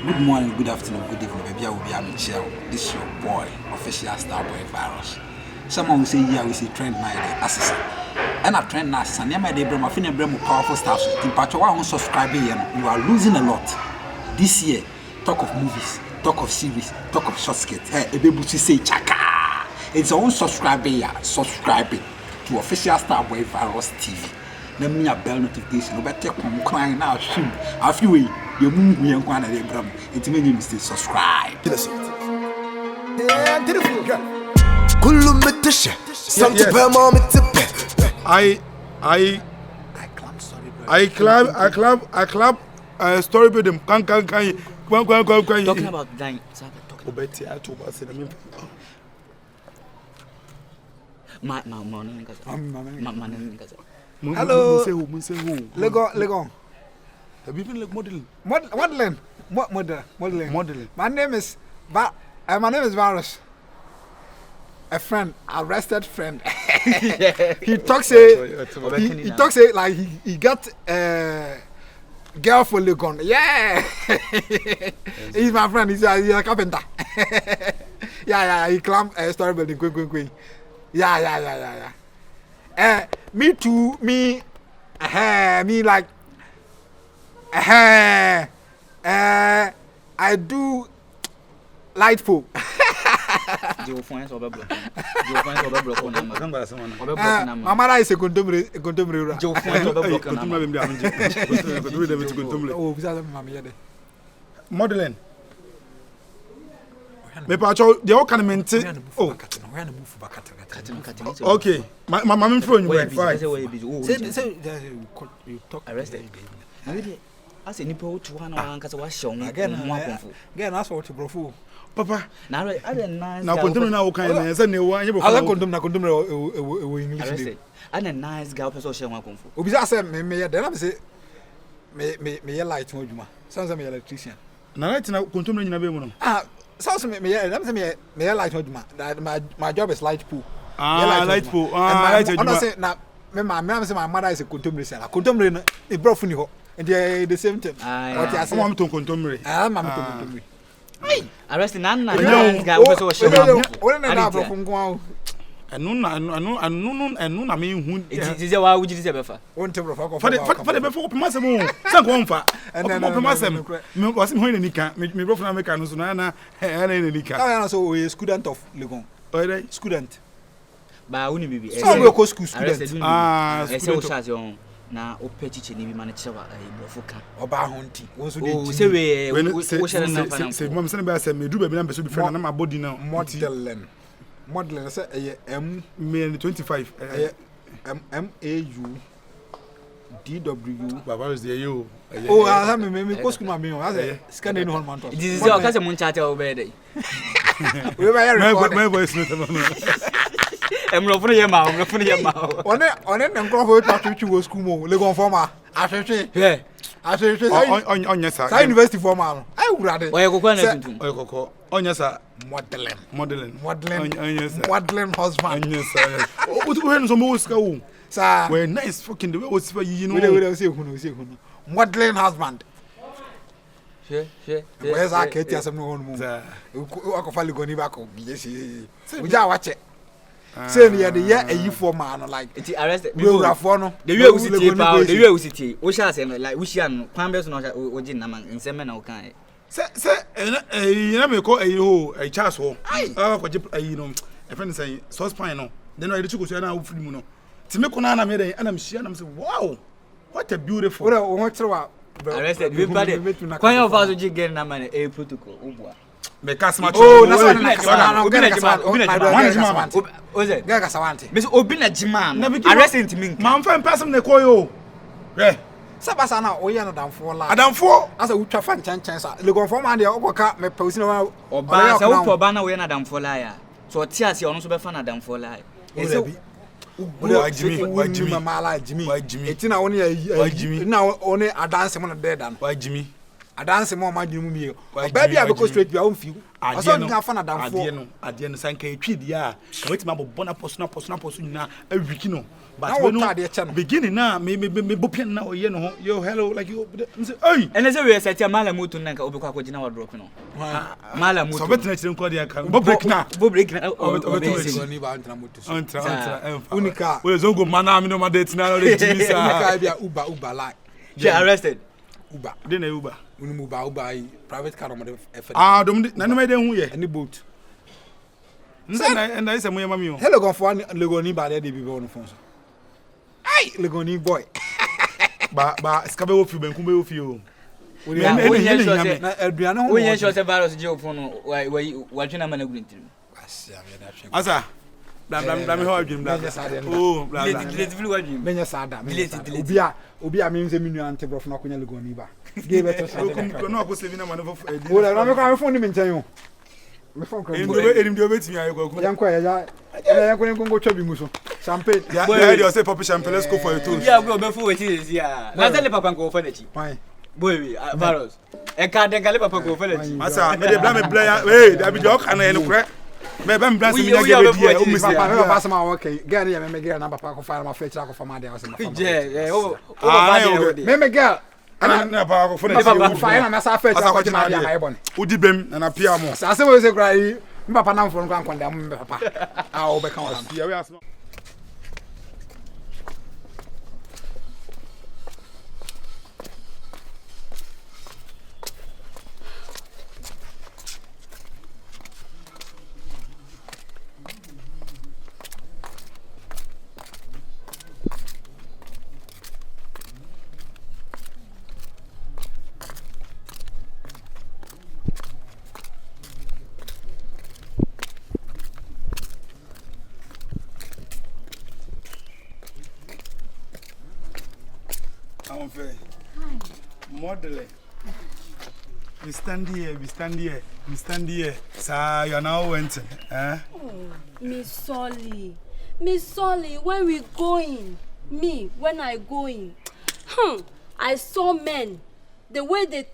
Good morning, good afternoon, good evening, baby. I will be Michelle. This is your boy, official Starboy Virus. Someone will say, yeah, we see trend night assassin. And a trend night, and my day, my friend, powerful stuff. In part, I won't subscribe. You are losing a lot. This year, talk of movies, talk of series, talk of short skits. Hey, a baby to say, chaka. It's our own subscribe to official Starboy Virus TV. Let me a bell notification. But take one crying now. Shoot, a few way. You move me and one of them. It means you must subscribe. I clap. Story with them. Talking about dying. Hello. Legon. Have you been like modeling? Modeling. My name is Virus. A friend, arrested friend. He talks like he got girl for Legon. Yeah. He's my friend. He's a carpenter. Yeah. He climb story building. Quick. Yeah. Me too. Me like. I do light pole. My mother is a contemporary. Modeling. Me pacho the all can maintain. Oh. Okay. My mom phone you fine. Say you talk arrested. As a nipple to one on because I was shown again, ask for what you bro. Papa, now I didn't now continue now kind of and you want I condemn English. And a nice girl person share one kung fu. Obisa said me then I say me light no juma. Sounds like me electrician. Na right now continue na be mu no. Sounds me me light no juma. My job is light pool. Light pool. Light juma. I say na me say my mother is a contemporary. Contemporary e bro fu ni ho. And the same thing. What you say? I'm to contemporary. I'm to contemporary. Arresting Nana guy person share one. Anu na me hu. It is why would you say befa? Won table for the before masem o. San ko mfa. And then masem. Me was me hu ni ka. Me bro na me ka no so na na ni ka. Na so we student of Legon. Oire student. Ba uni bibi. So we go school student. Student. Na opechiche ni bi manager wa brofoka oba honti won so dey say we share na fa na say mom say be say me du be na be so be friend na my body now modeling say M me 25 MAU DW baba is there you I me go school me I say scan any hon man to this is your case mon chat o be dey we be record my voice no Emro fun ye ma one na nkrofo to go school mo Legon former ahwehwe onya sa sa university former no ai wurade oye kokko na tuntum oye kokko onya sa modeling onya sa modeling husband onya sa we no so mo ska wo sa we nice fucking the way we see you know we say hunu modeling husband where's our kid asem no honu mo akofa Legon ni ba ko yesi we ja wache say near the year a for man like it arrested we were for no the way we city we shall say like we shall kwan be so no oji na man nsem na o kan say you know me call a chance ho ko je no e friend say sauce pan no then I reach go so na wo free mu no ti me ko na me den ana me shia na me say wow what a beautiful we trewa arrested we body kwan of us ji get na man a protocol obua me cast match that's Oze ga kasawante me obi na jima arresting me man fan person na koyo sabasa na oye na damfo la adamfo asa utwa fa nchanchen sa Legon for man de okoka me pawsi na oba sa upo ba na oye na damfo la ya so ti ase ono so be fa na damfo la wajimi mama la jimi etina woni ya na woni adanse mo na dedan wajimi adanse mo ma dwemu mi baby abeko straight bi a won fiu aso nka fa na danfo ade no sanka etwi dia a wetin ma bobona poso nyina awiki no but when no beginning na me bopian na oye no yo hello like you hey ene se we set ya mala mutu nanka obekwa akogina wa drop no mala mutu so betina chire nko dia kan bo break na go ni ba ntra mutu ontra unika we zongo mana mi no ma date na re timi sa unika bia uber like she arrested uber dey na uber unu uber private car mo de dom na no me dey hu ye any boat and I say mo yama mi o hello go for Legon ni ba dey be on phone so ai Legon ni boy ba skabe wo fi benku be wo fi o na aduane ho wo yen sure say virus je ofo no wa twena ma na guru ntirim asia me da twen asa bla me ho adwum bla oh bla delete view adwum menya sada delete obi a me nze minu ante brof na konya Legon ni ba ge beto sada ko no akose bi na ma no fo o la na me ko phone ni me nchen yo me phone ko enim do betimi ayo ko yanko ya yanko twa bi nguso champagne ya dey say pop champagne let's go for a toast ya go be fo wetin is ya na tell papa ko fa na chi fine boy virus e ka den kale papa ko fa na chi asa me dey bla me bla ya hey da bi jo ka na ene kure me be mbra se mi na ge be dia o mi se papa sama okay girl ya me girl na papa ko fa ma fe chira ko fa ma dey o se ma fa je o ba dey me girl ana pa ko fo na papa fa na sa fe chira ko ti ma dey ma ebon udi bem na pia mo sa se we se kra yi papa na mfo nko ankonda mo papa ah o be kan wa ya we asma model we stand here sir you are now went Miss Solly where we going when I going I saw men the way they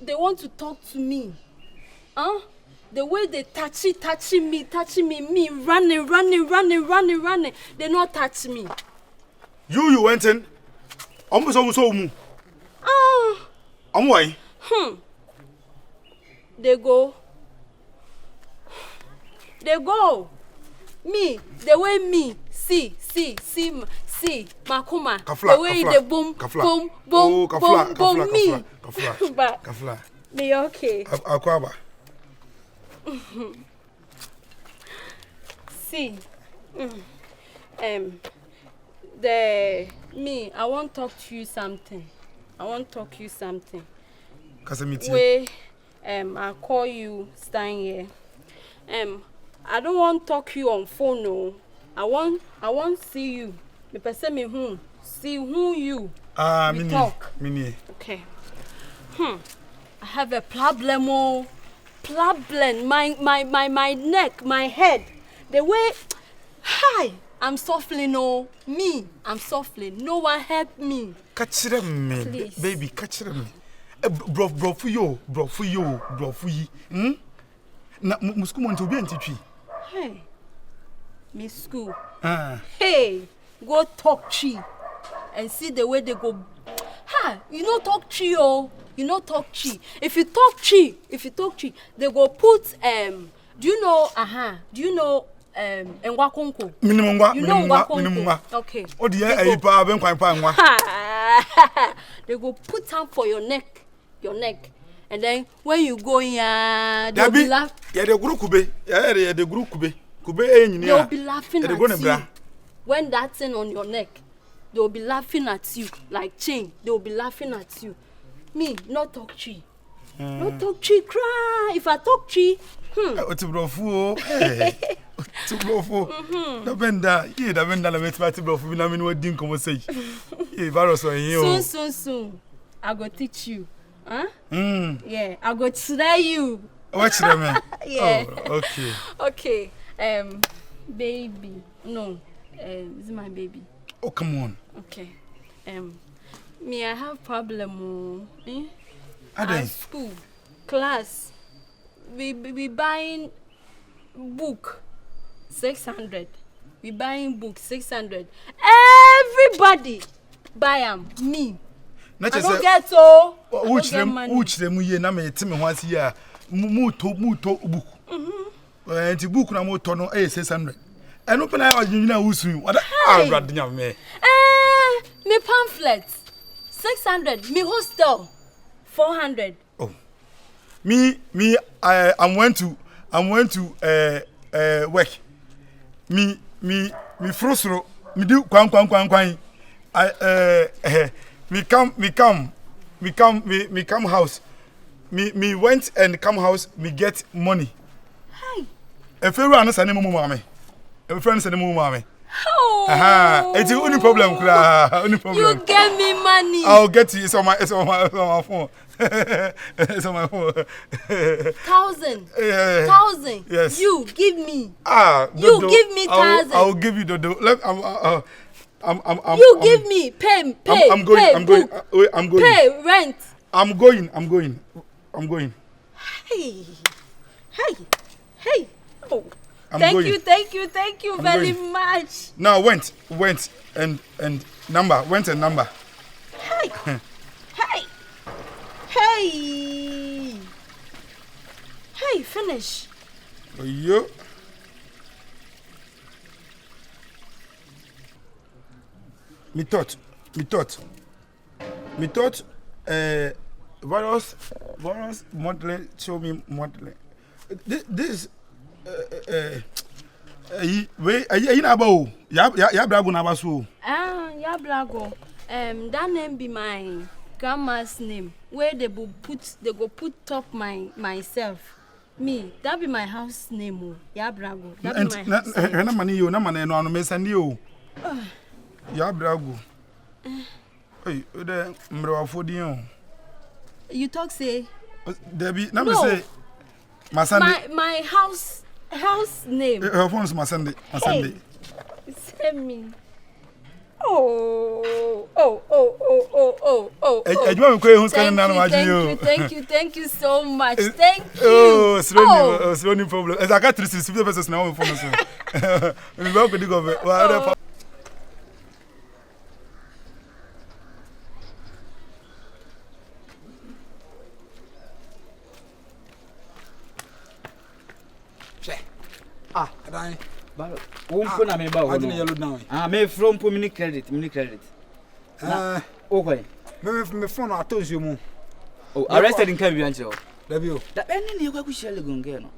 want to talk to me the way they touching me running they not touch me you went in almost so mu why they go me the way me see Makuma kafla, the way they boom me kafla me okay akwaba see I want to talk to you something. Wait, I'll call you stand here. I don't want to talk to you on phone no. I want to see you. Me person me who see who you. We talk. Mini. Okay. I have a problem. My neck, my head. The way hi. I'm suffering, no. I'm suffering. No one help me. Catch them, please. Baby, catch them. Bro for you. Na musku mo nti obi antitwi. Hey. Miss school. Hey, go talk chi and see the way they go. You know talk chi oh. You know talk chi. If you talk chi, they go put do you know Ngwakonko. Minimum. Okay. O de ayi pa ben kwan pa nwa. They go put them for your neck. And then when you go in they'll be laughing. Yeah, the group kube. Yeah, the group kube. Kube engineer. They'll be laughing at you. When that thing on your neck, they'll be laughing at you like chain. They'll be laughing at you. Me, not talk chi. Not talk chi, cry. If I talk chi, Otibrofu. Tibrofu. Da benda la metima tibrofu bi na me no din komo sei. Virus on you. Soon. I go teach you. Yeah, I go try you. Watch them. Yeah. Oh, okay. Baby. No. This is my baby. Oh, come on. Okay. Me, I have problem. Ade. School, class. We buying book 600. We buying book 600. Everybody buy am. Me. I don't get so. Which them ye na me timi ho ase ya. Mu to book. The book na mo to no 600. And open eye na usu. What brad nya me. Me pamphlet 600. Me hostel 400. Oh. Me I'm going to work. Me frustro. Me do kwan. Me come house. Me went and come house. Me get money. Hi. If you run, send me mommy. If you friend send me mommy. Oh. It's the only problem, only problem. You get me money. I'll get you. It's on my phone. It's on my phone. 1,000. Yeah. 1,000. Yes. You give me. You give me 1,000. I'll give you Dodo. You give me. Pay. I'm going. Pay rent. I'm going. Hey. Oh. I'm Thank going. you I'm very going. much. Now went and number. Hey, finish. Oh, yo. Me thought. Virus modeling show me modeling. This you na ba ya brago na ba so. Ya blago. That name be my grandma's name. Where they go put top myself. Me, that be my house name. Ya brago. That be my house name. Na mani yo na mane no anu me sandi o. Ya brago. Hey, the mrewafo din o. You talk say Debbie, na me say my house name. Her phone's Masande. Send me. Oh. Thank you so much. Thank you. Oh, it's no problem. As I got 360 pesos now on phone. We go to go. Adai. Won't na me ba wo no. Me from mini credit. Okay. Me phone atonzi mu. Oh, arrested in can be ancho. Dabio. That eni ne kwa ku share Legon girl no.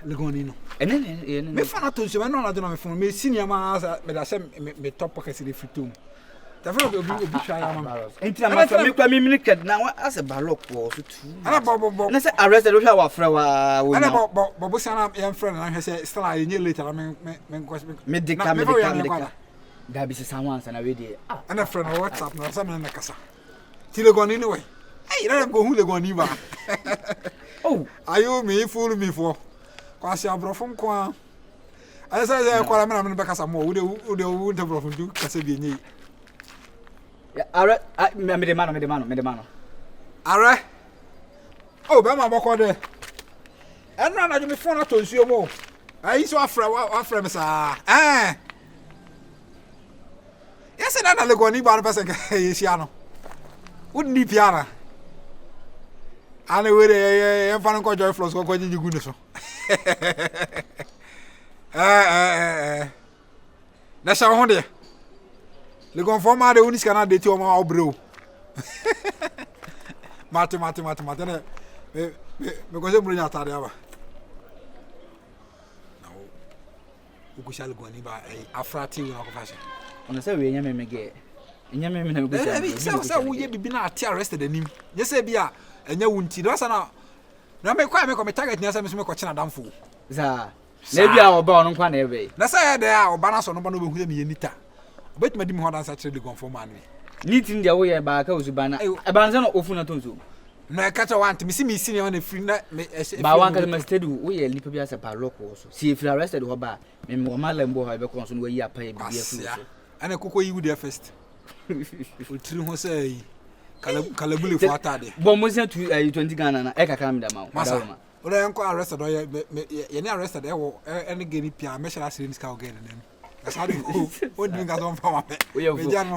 Legoni no. Ene. Me phone atonzi me no na do na me phone. Me senior ma me da say me top pocket the fritum. Da fro obi twa ya ma. Enti na ma me kwa mini credit na as a ballot was so too. Ana bo. Na say arrested we wa fra wa wo. Ana bo sana yan friend na hwe say still I nye later me deka. Da bi se someone sana we dey. Ana friend on WhatsApp na say me na kasa. Ti Legoni ni we. Hey, na go hu Legoni ba. Oh, ayo me fool me for. Kwasi abrofo kwa. Aya say kwala me na me be kasa mo. Wo de brofo du kasa bi enyi. Are me de mano. Are. Oh, be ma boko de. Enra na me phone ato nsuo mo. Ayi so afra me sa. Yes, na Legoni ba no person ka yesi ano. Wouldn't piano. Ana we dey fan ko joy flows ko jigu ne so. Na sha ho de. Legon forma de unis kana de ti o ma obreo. Mate na me ko se brunya tare aba. Na o ku sha Legoni ba afrati we na ko fashion. Ona say we nya me ge. Nya me na go say. Say wo ye bibi na ati arrested anim. Ye say bia enya wunti do sana na me kwa me ko me target nya say me so me ko chena damfo za na bia oba ono kwa na ebe na say de a oba na so no ba no be hu me ye nita obetima di me ho dan sa kire Legon form anu nitin dia wo ye ba ka osu bana e ba nza no ofu na tonzo na ka cha want me si ne na free na me ba wan ka me steady wo ye lipa bia se pa lock wo so si free arrested ho ba me mo malambo ha be kon so no yi apa ye bia fu so ana kokko yi wo dia first o tiri ho say kalabule for atade But mo say 20 Ghana na e kakra me da ma. masa ore enko arrested ye arrested e wo any geni pia me shall asiri niska again nem asade o di nga don fa ma pe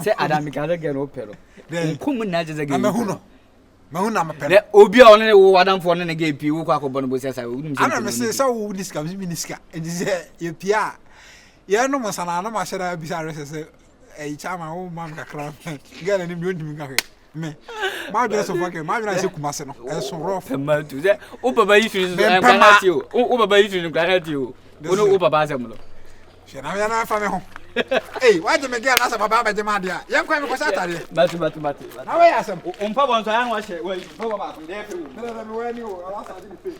Say Adam can get no pero. Nkum na je me hu na me pe le obi a one wo Adam for ne ge pi wo kwa ko bono bo say say unum say ana me say so wo niska me niska and say ye pia ye no mo sana na ma shara bi arrested say e chama o mam kakra gana ni mi ondimi ka me ma do so fuck ma do say kumase no e so rough ma tu say o baba yi fini so kan ati o baba yi fini kan ati o o baba say mo lo she na ya na fa me ho eh why do me get na say baba ba je ma dia ye kwa me ko sa tare mati na we asem o mpa bon so ya no wa she we mpa baba ko dey fe wo na me we ni o wa sa di pe